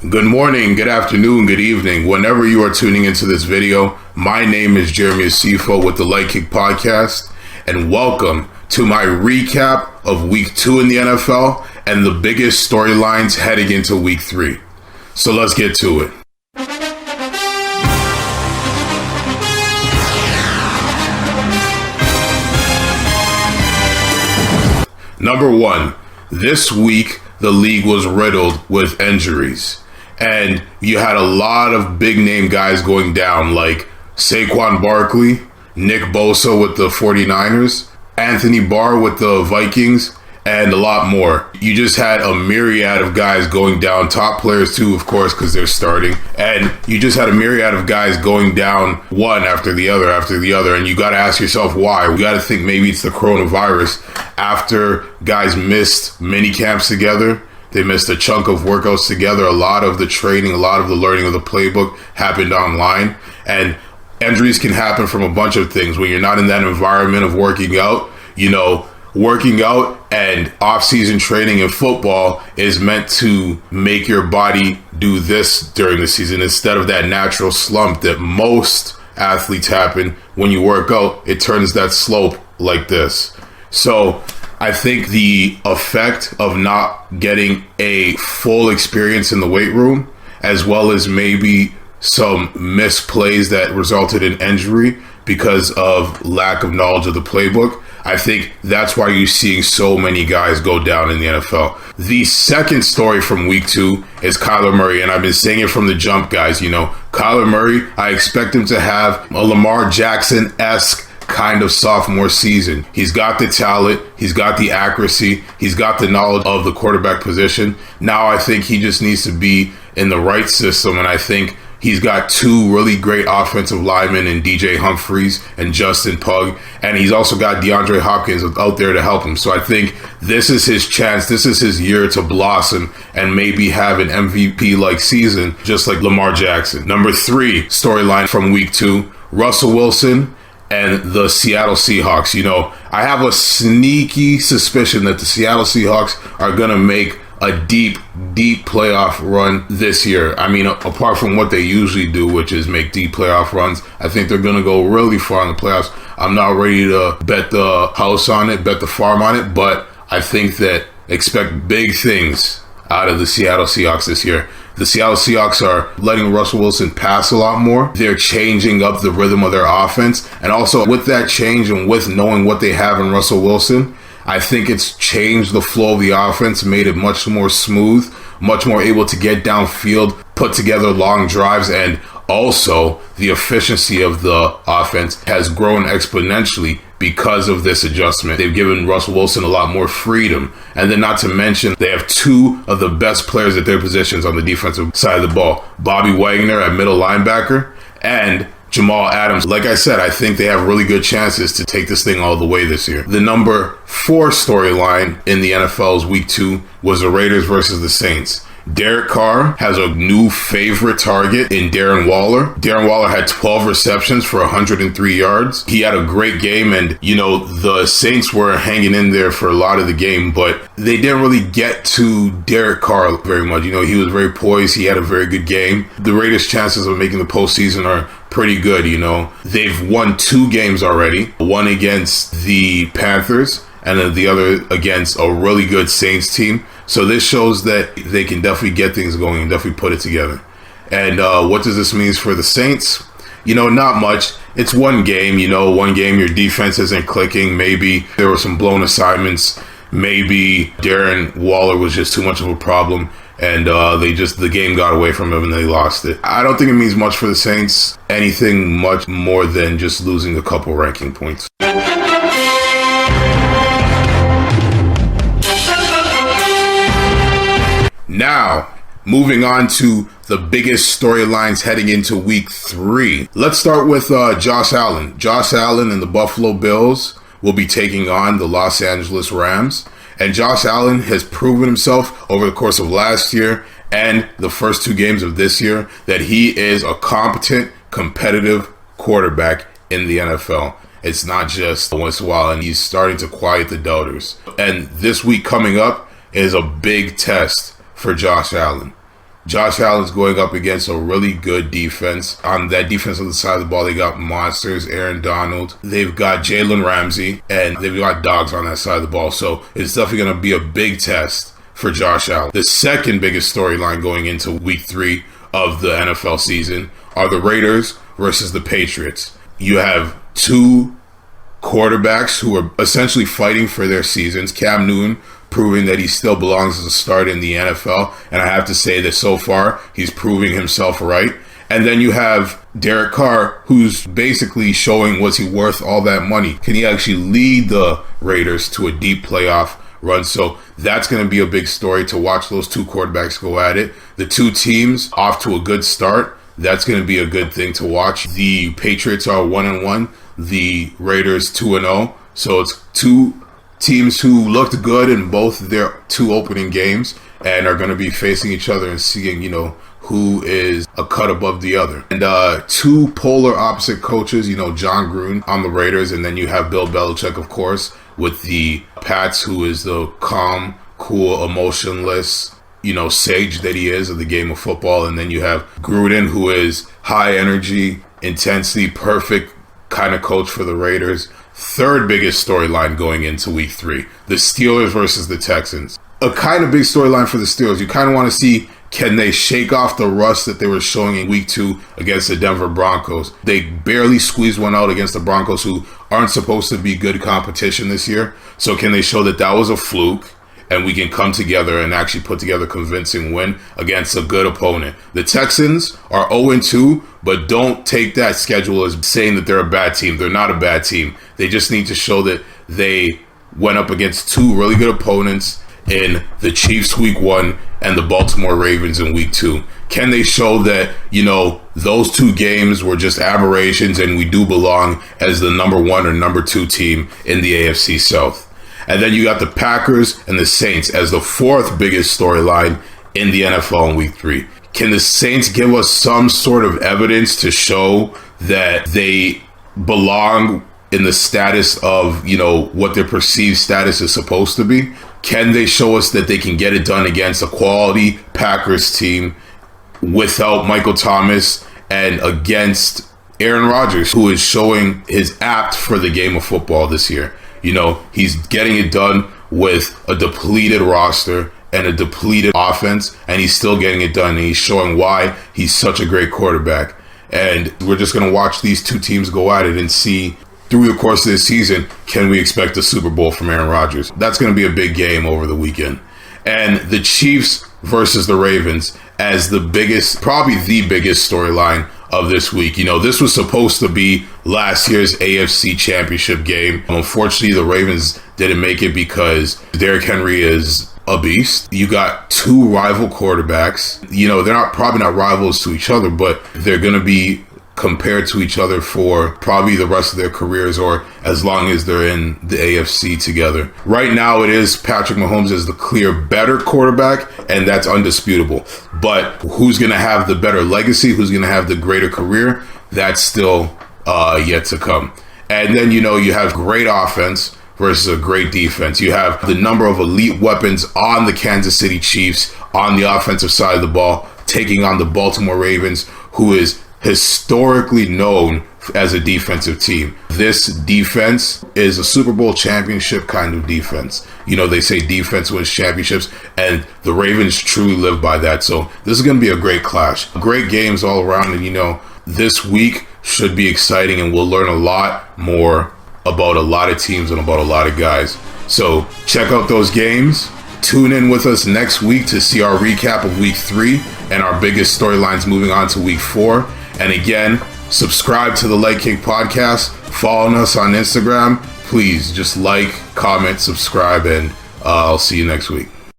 Good morning, good afternoon, good evening. Whenever you are tuning into this video, my name is Jeremy Asiffo with the Light Kick Podcast, and welcome to my recap of Week 2 in the NFL and the biggest storylines heading into Week 3. So let's get to it. Number 1, this week the league was riddled with injuries. And you had a lot of big name guys going down, like Saquon Barkley, Nick Bosa with the 49ers, Anthony Barr with the Vikings, and a lot more. You just had a myriad of guys going down, top players too, of course, because they're starting. And you just had a myriad of guys going down one after the other. And you got to ask yourself why. We got to think maybe it's the coronavirus. After guys missed mini camps together, they missed a chunk of workouts together. A lot of the training, a lot of the learning of the playbook happened online. And injuries can happen from a bunch of things. When you're not in that environment of working out, working out and off-season training in football is meant to make your body do this during the season instead of that natural slump that most athletes happen. When you work out, it turns that slope like this. So I think the effect of not getting a full experience in the weight room, as well as maybe some misplays that resulted in injury because of lack of knowledge of the playbook, I think that's why you're seeing so many guys go down in the NFL. The second story from Week 2 is Kyler Murray, and I've been saying it from the jump, guys. Kyler Murray, I expect him to have a Lamar Jackson-esque kind of sophomore season. He's got the talent, he's got the accuracy, he's got the knowledge of the quarterback position. Now I think he just needs to be in the right system, and I think he's got two really great offensive linemen in DJ Humphries and Justin Pugh, and he's also got DeAndre Hopkins out there to help him. So I think this is his chance, this is his year to blossom and maybe have an MVP-like season, just like Lamar Jackson. Number 3 storyline from Week 2, Russell Wilson and the Seattle Seahawks. I have a sneaky suspicion that the Seattle Seahawks are going to make a deep playoff run this year. I mean, apart from what they usually do, which is make deep playoff runs, I think they're going to go really far in the playoffs. I'm not ready to bet the house on it, bet the farm on it, but I think that expect big things out of the Seattle Seahawks this year. The Seattle Seahawks are letting Russell Wilson pass a lot more. They're changing up the rhythm of their offense. And also with that change and with knowing what they have in Russell Wilson, I think it's changed the flow of the offense, made it much more smooth, much more able to get downfield, put together long drives, and also the efficiency of the offense has grown exponentially because of this adjustment. They've given Russell Wilson a lot more freedom. And then not to mention, they have two of the best players at their positions on the defensive side of the ball. Bobby Wagner at middle linebacker and Jamal Adams. Like I said, I think they have really good chances to take this thing all the way this year. The number 4 storyline in the NFL's Week 2 was the Raiders versus the Saints. Derek Carr has a new favorite target in Darren Waller. Darren Waller had 12 receptions for 103 yards. He had a great game, and, the Saints were hanging in there for a lot of the game, but they didn't really get to Derek Carr very much. He was very poised. He had a very good game. The Raiders' chances of making the postseason are pretty good, They've won 2 games already, one against the Panthers and then the other against a really good Saints team. So this shows that they can definitely get things going and definitely put it together. And what does this mean for the Saints? Not much. It's one game, one game your defense isn't clicking. Maybe there were some blown assignments. Maybe Darren Waller was just too much of a problem. And the game got away from them and they lost it. I don't think it means much for the Saints. Anything much more than just losing a couple ranking points. Now, moving on to the biggest storylines heading into Week 3. Let's start with Josh Allen. Josh Allen and the Buffalo Bills will be taking on the Los Angeles Rams. And Josh Allen has proven himself over the course of last year and the first 2 games of this year that he is a competent, competitive quarterback in the NFL. It's not just once in a while, and he's starting to quiet the doubters. And this week coming up is a big test for Josh Allen. Josh Allen's going up against a really good defense. On that defensive side of the ball, they got monsters, Aaron Donald. They've got Jalen Ramsey, and they've got dogs on that side of the ball. So it's definitely going to be a big test for Josh Allen. The second biggest storyline going into week 3 of the NFL season are the Raiders versus the Patriots. You have two quarterbacks who are essentially fighting for their seasons. Cam Newton proving that he still belongs as a starter in the NFL, and I have to say that so far he's proving himself right. And then you have Derek Carr, who's basically showing, was he worth all that money? Can he actually lead the Raiders to a deep playoff run? So that's going to be a big story to watch those two quarterbacks go at it. The two teams off to a good start. That's going to be a good thing to watch. The Patriots are 1-1. The Raiders 2-0. So it's two teams who looked good in both their two opening games and are going to be facing each other and seeing, who is a cut above the other. And two polar opposite coaches, John Gruden on the Raiders, and then you have Bill Belichick, of course, with the Pats, who is the calm, cool, emotionless, sage that he is of the game of football. And then you have Gruden, who is high energy, intensity, perfect kind of coach for the Raiders. Third biggest storyline going into week 3, the Steelers versus the Texans. A kind of big storyline for the Steelers. You kind of want to see, can they shake off the rust that they were showing in week 2 against the Denver Broncos? They barely squeezed one out against the Broncos, who aren't supposed to be good competition this year. So can they show that that was a fluke and we can come together and actually put together a convincing win against a good opponent? The Texans are 0-2, but don't take that schedule as saying that they're a bad team. They're not a bad team. They just need to show that they went up against two really good opponents in the Chiefs week 1 and the Baltimore Ravens in week 2. Can they show that, those two games were just aberrations and we do belong as the number 1 or number 2 team in the AFC South? And then you got the Packers and the Saints as the fourth biggest storyline in the NFL in week 3. Can the Saints give us some sort of evidence to show that they belong in the status of, what their perceived status is supposed to be? Can they show us that they can get it done against a quality Packers team without Michael Thomas and against Aaron Rodgers, who is showing his apt for the game of football this year? He's getting it done with a depleted roster and a depleted offense, and he's still getting it done, and he's showing why he's such a great quarterback. And we're just going to watch these two teams go at it and see, through the course of this season, can we expect a Super Bowl from Aaron Rodgers? That's going to be a big game over the weekend. And the Chiefs versus the Ravens as the biggest, probably the biggest storyline of this week. This was supposed to be last year's AFC Championship game. Unfortunately, the Ravens didn't make it because Derrick Henry is a beast. You got two rival quarterbacks. They're probably not rivals to each other, but they're going to be compared to each other for probably the rest of their careers, or as long as they're in the AFC together. Right now, it is Patrick Mahomes is the clear better quarterback, and that's undisputable. But who's going to have the better legacy? Who's going to have the greater career? That's still yet to come. And then, you have great offense versus a great defense. You have the number of elite weapons on the Kansas City Chiefs on the offensive side of the ball, taking on the Baltimore Ravens, who is historically known as a defensive team. This defense is a Super Bowl championship kind of defense. They say defense wins championships, and the Ravens truly live by that. So this is going to be a great clash. Great games all around, and this week should be exciting, and we'll learn a lot more about a lot of teams and about a lot of guys. So check out those games. Tune in with us next week to see our recap of week 3 and our biggest storylines moving on to week 4. And again, subscribe to the Leg Kick Podcast. Follow us on Instagram. Please just like, comment, subscribe, and I'll see you next week.